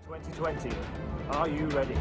2020. Are you ready?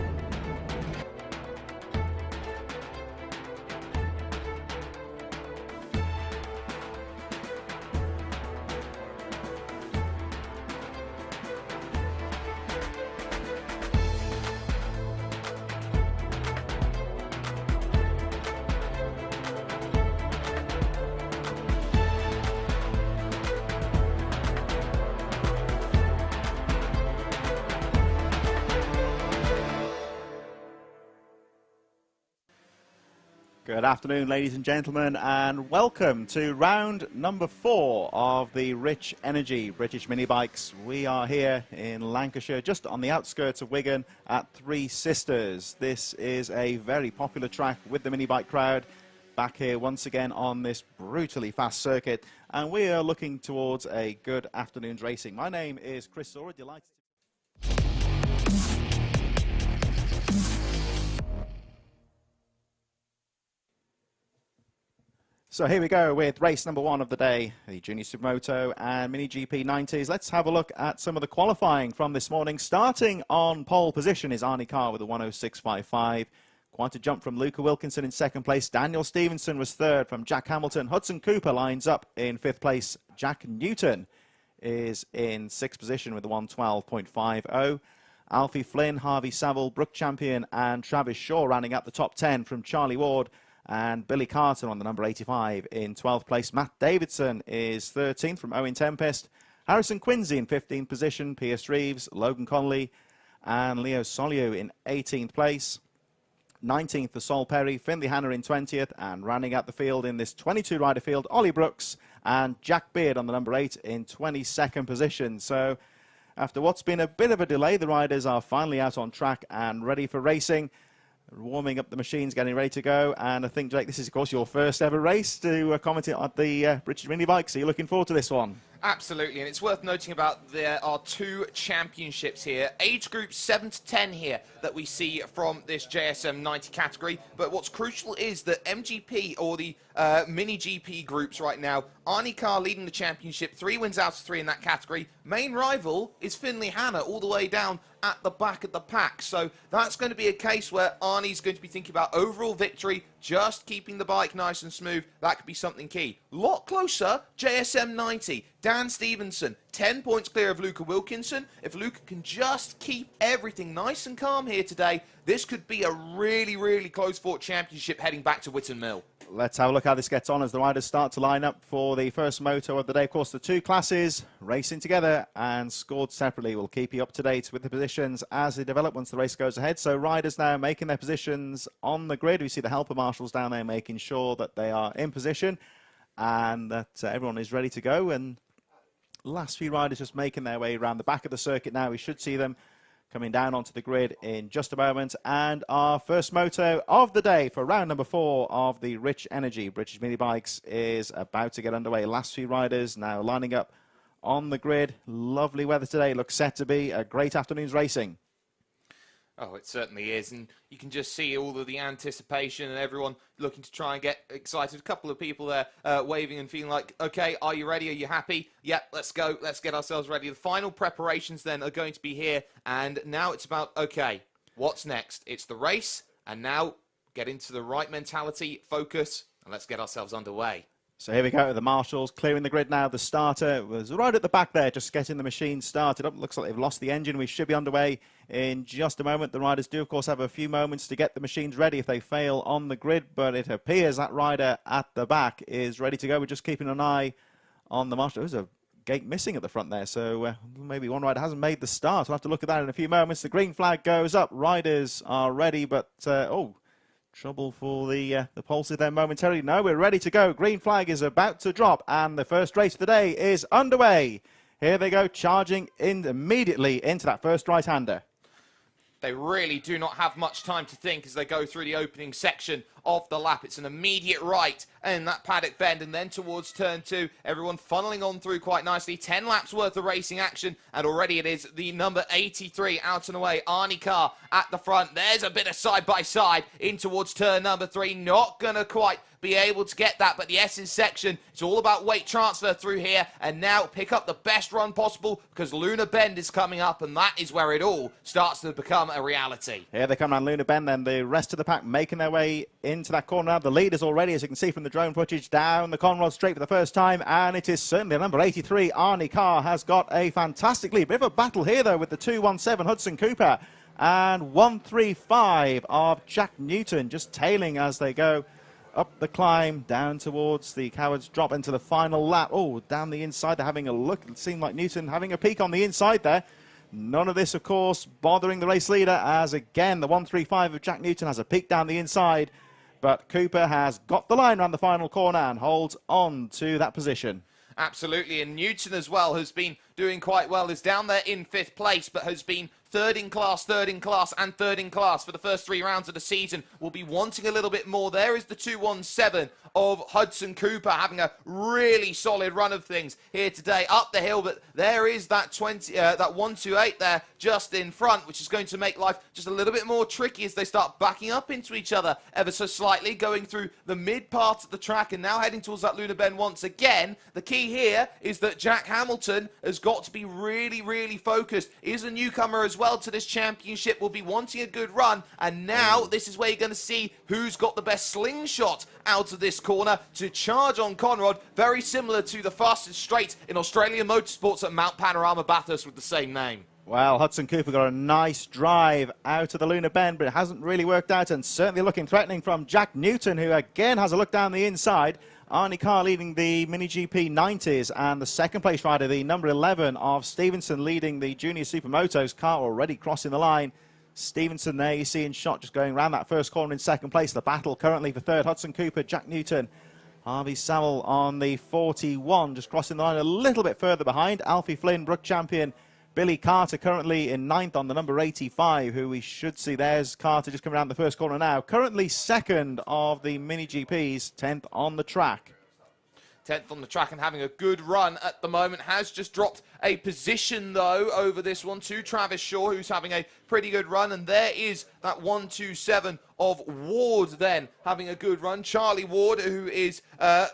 Good afternoon, ladies and gentlemen, and welcome to round number 4 of the Rich Energy British Mini Bikes. We are here in Lancashire, just on the outskirts of Wigan at Three Sisters. This is a very popular track with the mini bike crowd, back here once again on this brutally fast circuit, and we are looking towards a good afternoon's racing. My name is Chris Sora, delighted to... So here we go with race number 1 of the day, the Junior Supermoto and Mini GP 90s. Let's have a look at some of the qualifying from this morning. Starting on pole position is Arnie Carr with a 106.55. Quite a jump from Luca Wilkinson in second place. Daniel Stevenson was third from Jack Hamilton. Hudson Cooper lines up in 5th place. Jack Newton is in 6th position with a 112.50. Alfie Flynn, Harvey Saville, Brooke Champion and Travis Shaw rounding up the top 10 from Charlie Ward. And Billy Carter on the number 85 in 12th place. Matt Davidson is 13th from Owen Tempest. Harrison Quincy in 15th position. Pierce Reeves, Logan Connolly and Leo Solio in 18th place. 19th for Sol Perry, Finley Hanna in 20th. And rounding out the field in this 22-rider field, Ollie Brooks and Jack Beard on the number 8 in 22nd position. So after what's been a bit of a delay, the riders are finally out on track and ready for racing. Warming up the machines, getting ready to go. And I think, Jake, this is, of course, your first ever race to comment on the British Mini Bikes. Are you looking forward to this one? Absolutely, and it's worth noting about there are 2 championships here, age groups 7 to 10 here that we see from this JSM 90 category. But what's crucial is that MGP, or the Mini GP groups right now, Arnie Carr leading the championship, 3 wins out of 3 in that category. Main rival is Finley Hanna, all the way down at the back of the pack. So that's going to be a case where Arnie's going to be thinking about overall victory, just keeping the bike nice and smooth. That could be something key. Lot closer, JSM 90. Dan Stevenson, 10 points clear of Luca Wilkinson. If Luca can just keep everything nice and calm here today, this could be a really, really close-fought championship heading back to Witton Mill. Let's have a look how this gets on as the riders start to line up for the first moto of the day. Of course, the 2 classes racing together and scored separately. We'll keep you up to date with the positions as they develop once the race goes ahead. So riders now making their positions on the grid. We see the helper marshals down there making sure that they are in position and that everyone is ready to go. And last few riders just making their way around the back of the circuit now. We should see them coming down onto the grid in just a moment. And our first moto of the day for round number 4 of the Rich Energy British Mini Bikes is about to get underway. Last few riders now lining up on the grid. Lovely weather today. Looks set to be a great afternoon's racing. Oh, it certainly is, and you can just see all of the anticipation and everyone looking to try and get excited. A couple of people there waving and feeling like, okay, are you ready? Are you happy? Yeah, let's go. Let's get ourselves ready. The final preparations then are going to be here, and now it's about, okay, what's next? It's the race, and now get into the right mentality, focus, and let's get ourselves underway. So here we go, the marshals clearing the grid now. The starter was right at the back there, just getting the machine started up. Looks like they've lost the engine. We should be underway in just a moment. The riders do, of course, have a few moments to get the machines ready if they fail on the grid, but it appears that rider at the back is ready to go. We're just keeping an eye on the marshal. There's a gate missing at the front there, so maybe one rider hasn't made the start. We'll have to look at that in a few moments. The green flag goes up. Riders are ready, but, trouble for the pulses there momentarily. No, we're ready to go. Green flag is about to drop, and the first race of the day is underway. Here they go, charging in immediately into that first right-hander. They really do not have much time to think as they go through the opening section of the lap. It's an immediate right in that paddock bend, and then towards turn 2, everyone funneling on through quite nicely. 10 laps worth of racing action, and already it is the number 83 out and away, Arnie Carr at the front. There's a bit of side-by-side in towards turn number 3. Not going to quite be able to get that. But the S's section, it's all about weight transfer through here, and now pick up the best run possible, because Lunar Bend is coming up, and that is where it all starts to become a reality. Here they come around Lunar Bend, then the rest of the pack making their way into that corner now. The leaders already, as you can see from the drone footage, down the Conrod straight for the first time, and it is certainly number 83, Arnie Carr, has got a fantastic lead. Bit of a battle here, though, with the 217 Hudson Cooper and 135 of Jack Newton, just tailing as they go up the climb down towards the Cowards drop into the final lap. Oh, down the inside, they're having a look. It seemed like Newton having a peek on the inside there. None of this, of course, bothering the race leader, as again the 135 of Jack Newton has a peek down the inside. But Cooper has got the line around the final corner and holds on to that position. Absolutely, and Newton as well has been doing quite well. Is down there in 5th place, but has been third in class, and third in class for the first 3 rounds of the season. Will be wanting a little bit more. There is the 217 of Hudson Cooper having a really solid run of things here today up the hill, but there is that 128 there just in front, which is going to make life just a little bit more tricky as they start backing up into each other ever so slightly, going through the mid part of the track and now heading towards that Lunar Bend once again. The key here is that Jack Hamilton has got to be really, really focused. Is a newcomer as well to this championship, will be wanting a good run, and now this is where you're going to see who's got the best slingshot out of this corner to charge on Conrod, very similar to the fastest straight in Australian motorsports at Mount Panorama Bathurst with the same name. Well, Hudson Cooper got a nice drive out of the Lunar Bend, but it hasn't really worked out, and certainly looking threatening from Jack Newton, who again has a look down the inside. Arnie Carr leading the Mini GP 90s, and the second place rider, the number 11 of Stevenson, leading the Junior Supermotos. Carr already crossing the line. Stevenson there you see in shot, just going around that first corner in second place. The battle currently for third, Hudson Cooper, Jack Newton. Harvey Saville on the 41, just crossing the line a little bit further behind. Alfie Flynn, Brook champion. Billy Carter currently in 9th on the number 85, who we should see. There's Carter just coming around the first corner now. Currently 2nd of the Mini GPs, 10th on the track. 10th on the track and having a good run at the moment. Has just dropped a position, though, over this one to Travis Shaw, who's having a pretty good run. And there is that 127 of Ward then having a good run. Charlie Ward, who is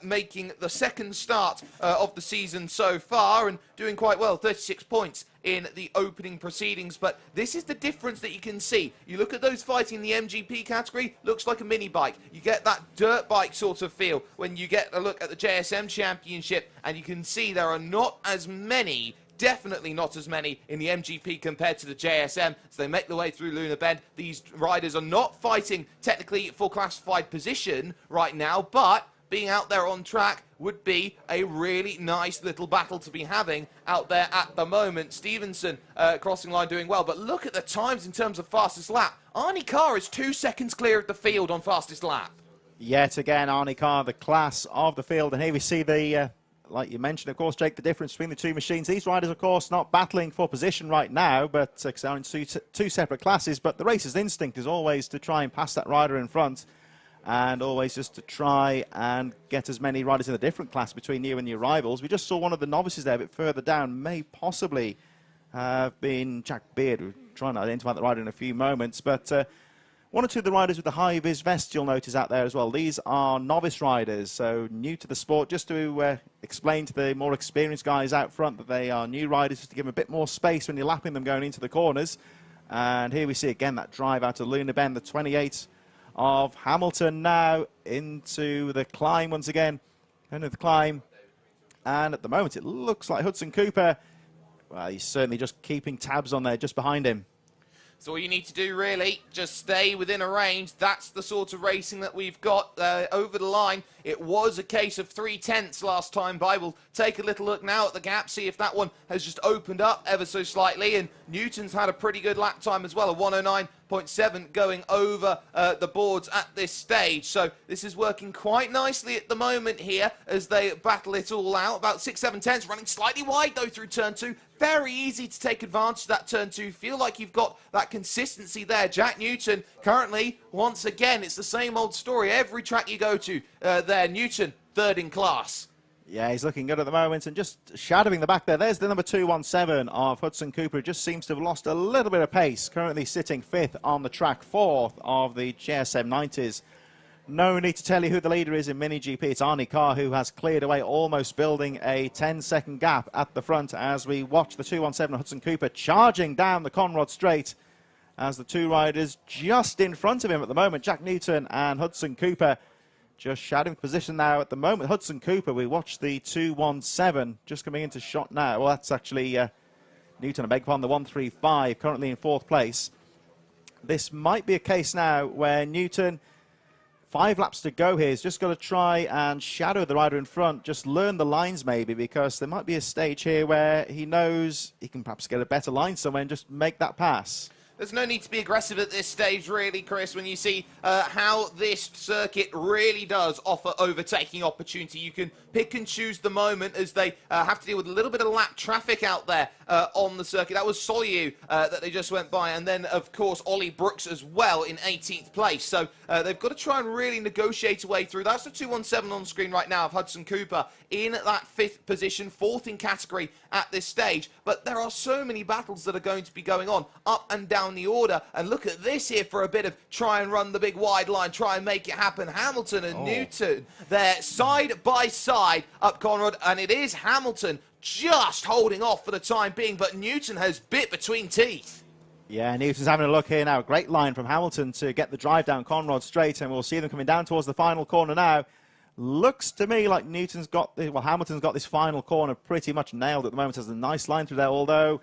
making the second start of the season so far and doing quite well, 36 points in the opening proceedings. But this is the difference that you can see. You look at those fighting the MGP category, looks like a mini bike. You get that dirt bike sort of feel when you get a look at the JSM Championship, and you can see there are not as many, definitely not as many in the MGP compared to the JSM as they make their way through Lunar Bend. These riders are not fighting technically for classified position right now, but being out there on track would be a really nice little battle to be having out there at the moment. Stevenson crossing line doing well, but look at the times in terms of fastest lap. Arnie Carr is 2 seconds clear of the field on fastest lap. Yet again, Arnie Carr, the class of the field, and here we see the like you mentioned, of course, Jake, the difference between the two machines. These riders, of course, not battling for position right now, but they're in two separate classes. But the racer's instinct is always to try and pass that rider in front, and always just to try and get as many riders in a different class between you and your rivals. We just saw one of the novices there a bit further down, may possibly have been Jack Beard. We're trying to identify the rider in a few moments, but one or two of the riders with the high-vis vests you'll notice out there as well. These are novice riders, so new to the sport. Just to explain to the more experienced guys out front that they are new riders, just to give them a bit more space when you're lapping them going into the corners. And here we see again that drive out of Lunar Bend, the 28 of Hamilton now into the climb once again. Into the climb. And at the moment it looks like Hudson Cooper, well, he's certainly just keeping tabs on there just behind him. So all you need to do, really, just stay within a range. That's the sort of racing that we've got over the line. It was a case of 3/10 last time by. We'll take a little look now at the gap, see if that one has just opened up ever so slightly. And Newton's had a pretty good lap time as well, a 109.7 going over the boards at this stage. So this is working quite nicely at the moment here as they battle it all out. About 6-7 tenths, running slightly wide though through turn 2. Very easy to take advantage of that turn 2. Feel like you've got that consistency there. Jack Newton currently, once again, it's the same old story. Every track you go to there, Newton, third in class. Yeah, he's looking good at the moment and just shadowing the back there. There's the number 217 of Hudson Cooper, who just seems to have lost a little bit of pace. Currently sitting 5th on the track, 4th of the JSM 90s. No need to tell you who the leader is in Mini GP. It's Arnie Carr, who has cleared away, almost building a 10-second gap at the front as we watch the 217 Hudson Cooper charging down the Conrod Straight, as the two riders just in front of him at the moment, Jack Newton and Hudson Cooper, just shadowing position now at the moment. Hudson Cooper, we watch the 217 just coming into shot now. Well, that's actually Newton, I beg your pardon, the 135, currently in 4th place. This might be a case now where Newton, 5 laps to go here, he's just got to try and shadow the rider in front, just learn the lines maybe, because there might be a stage here where he knows he can perhaps get a better line somewhere and just make that pass. There's no need to be aggressive at this stage, really, Chris, when you see how this circuit really does offer overtaking opportunity. You can pick and choose the moment as they have to deal with a little bit of lap traffic out there on the circuit. That was Solyu that they just went by, and then, of course, Ollie Brooks as well in 18th place. So they've got to try and really negotiate a way through. That's the 217 on screen right now of Hudson Cooper in that 5th position, 4th in category at this stage. But there are so many battles that are going to be going on up and down the order, and look at this here for a bit of try and run the big wide line, try and make it happen. Hamilton and Newton, they're side by side up Conrad, and it is Hamilton just holding off for the time being, but Newton has bit between teeth. Yeah, Newton's having a look here now. Great line from Hamilton to get the drive down Conrad Straight, and we'll see them coming down towards the final corner now. Looks to me like Hamilton's got this final corner pretty much nailed at the moment. Has a nice line through there, although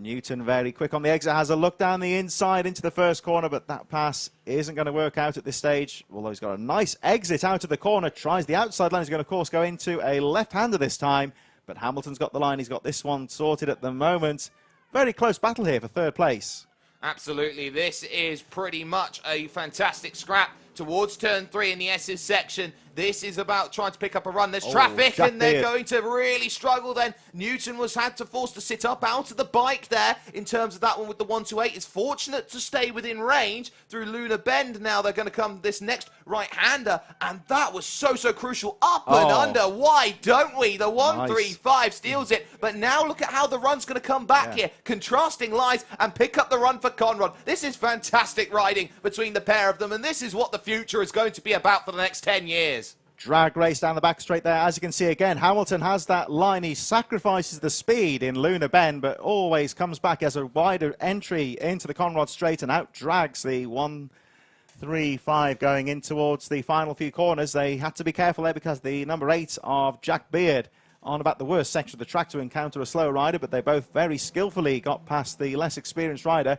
Newton very quick on the exit, has a look down the inside into the first corner, but that pass isn't going to work out at this stage. Although he's got a nice exit out of the corner, tries the outside line. He's going to, of course, go into a left-hander this time, but Hamilton's got the line. He's got this one sorted at the moment. Very close battle here for 3rd place. Absolutely, this is pretty much a fantastic scrap towards turn 3 in the S's section. This is about trying to pick up a run. There's traffic, and they're going to really struggle then. Newton was forced to sit up out of the bike there in terms of that one with the 128. It's fortunate to stay within range through Luna Bend. Now they're going to come this next right-hander, and that was so crucial. Up and under. Why don't we? The 135 steals it, but now look at how the run's going to come back here. Contrasting lines and pick up the run for Conrad. This is fantastic riding between the pair of them, and this is what the future is going to be about for the next 10 years. Drag race down the back straight there. As you can see again, Hamilton has that line. He sacrifices the speed in Luna Bend, but always comes back as a wider entry into the Conrad Straight and out drags the 135 going in towards the final few corners. They had to be careful there because the number 8 of Jack Beard on about the worst section of the track to encounter a slow rider, but they both very skillfully got past the less experienced rider.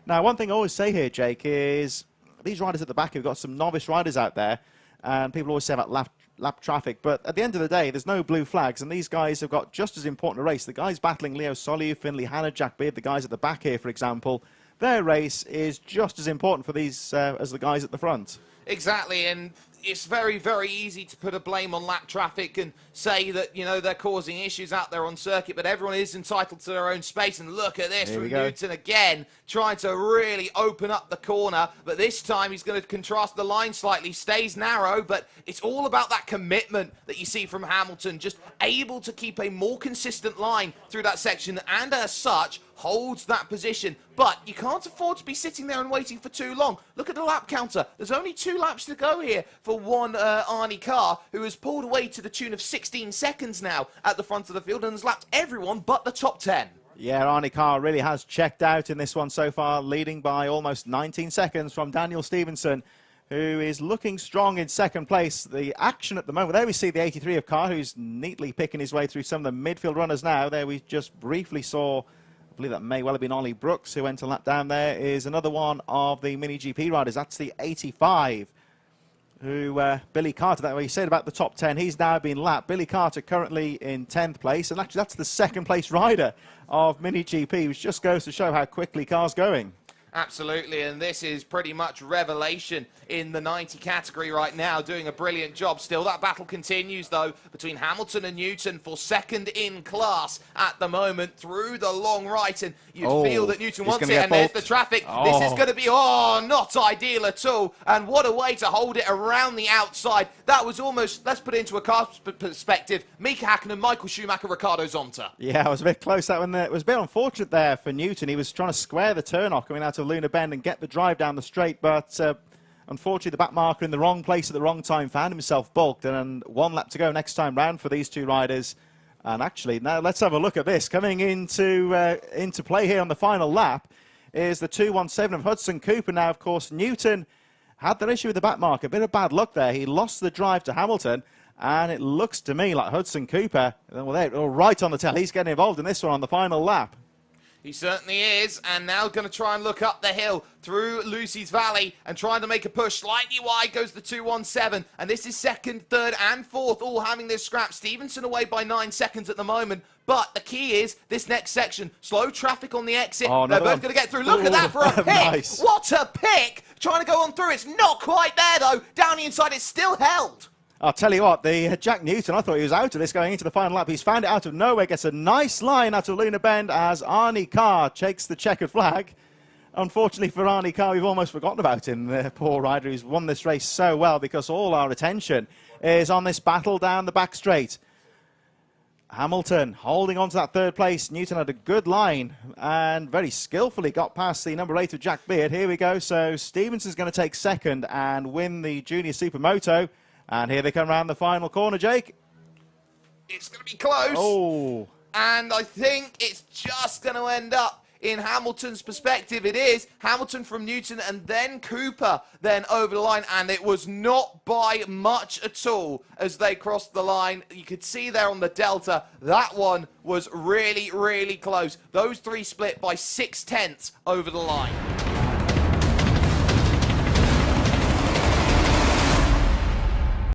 Now, one thing I always say here, Jake, is these riders at the back have got some novice riders out there. And people always say about lap traffic, but at the end of the day, there's no blue flags, and these guys have got just as important a race. The guys battling Leo Solyu, Finley Hanna, Jack Beard, the guys at the back here, for example, their race is just as important for these as the guys at the front. Exactly, and it's very easy to put a blame on lap traffic and say that, you know, they're causing issues out there on circuit, but everyone is entitled to their own space. And look at this from Newton again, trying to really open up the corner, but this time he's going to contrast the line slightly, stays narrow, but it's all about that commitment that you see from Hamilton, just able to keep a more consistent line through that section, and as such holds that position. But you can't afford to be sitting there and waiting for too long. Look at the lap counter. There's only 2 laps to go here for one Arnie Carr, who has pulled away to the tune of 16 seconds now at the front of the field and has lapped everyone but the top 10. Yeah, Arnie Carr really has checked out in this one so far, leading by almost 19 seconds from Daniel Stevenson, who is looking strong in 2nd place. The action at the moment, there we see the 83 of Carr, who's neatly picking his way through some of the midfield runners now. There we just briefly saw, I believe that may well have been Ollie Brooks who went a lap down. There is another one of the Mini GP riders. That's the 85, who Billy Carter, that way you said about the top 10, he's now been lapped. Billy Carter currently in 10th place, and actually that's the 2nd place rider of Mini GP, which just goes to show how quickly Carr's going. Absolutely, and this is pretty much revelation in the 90 category right now, doing a brilliant job still. That battle continues, though, between Hamilton and Newton for 2nd in class at the moment through the long right, and you'd feel that Newton wants it, and there's the traffic. This is going to be, not ideal at all, and what a way to hold it around the outside. That was almost, let's put it into a car perspective, Mika Hakkinen, Michael Schumacher, Ricardo Zonta. Yeah, it was a bit close, that one. It was a bit unfortunate there for Newton. He was trying to square the turn off coming out of Luna Bend and get the drive down the straight, but Unfortunately, the back marker in the wrong place at the wrong time found himself bulked, and 1 lap to go next time round for these two riders. And actually, now let's have a look at this. Coming into play here on the final lap is the 217 of Hudson Cooper. Now, of course, Newton had that issue with the back marker. A bit of bad luck there. He lost the drive to Hamilton, and it looks to me like Hudson Cooper, well, they're all right on the tail. He's getting involved in this one on the final lap. He certainly is, and now going to try and look up the hill through Lucy's Valley and trying to make a push. Slightly wide goes the 217, and this is second, third, and fourth, all having this scrap. Stevenson away by 9 seconds at the moment, but the key is this next section. Slow traffic on the exit. Oh, they're both going to get through. Look at that for a pick. Nice. What a pick. Trying to go on through. It's not quite there, though. Down the inside, it's still held. I'll tell you what, the Jack Newton, I thought he was out of this going into the final lap. He's found it out of nowhere, gets a nice line out of Luna Bend as Arnie Carr takes the checkered flag. Unfortunately for Arnie Carr, we've almost forgotten about him, the poor rider who's won this race so well, because all our attention is on this battle down the back straight. Hamilton holding on to that third place. Newton had a good line and very skillfully got past the number 8 of Jack Beard. Here we go. So Stevenson's going to take second and win the Junior Supermoto. And here they come around the final corner, Jake. It's going to be close. Oh. And I think it's just going to end up in Hamilton's perspective. It is Hamilton from Newton and then Cooper then over the line. And it was not by much at all as they crossed the line. You could see there on the Delta, that one was really, really close. Those three split by 6/10 over the line.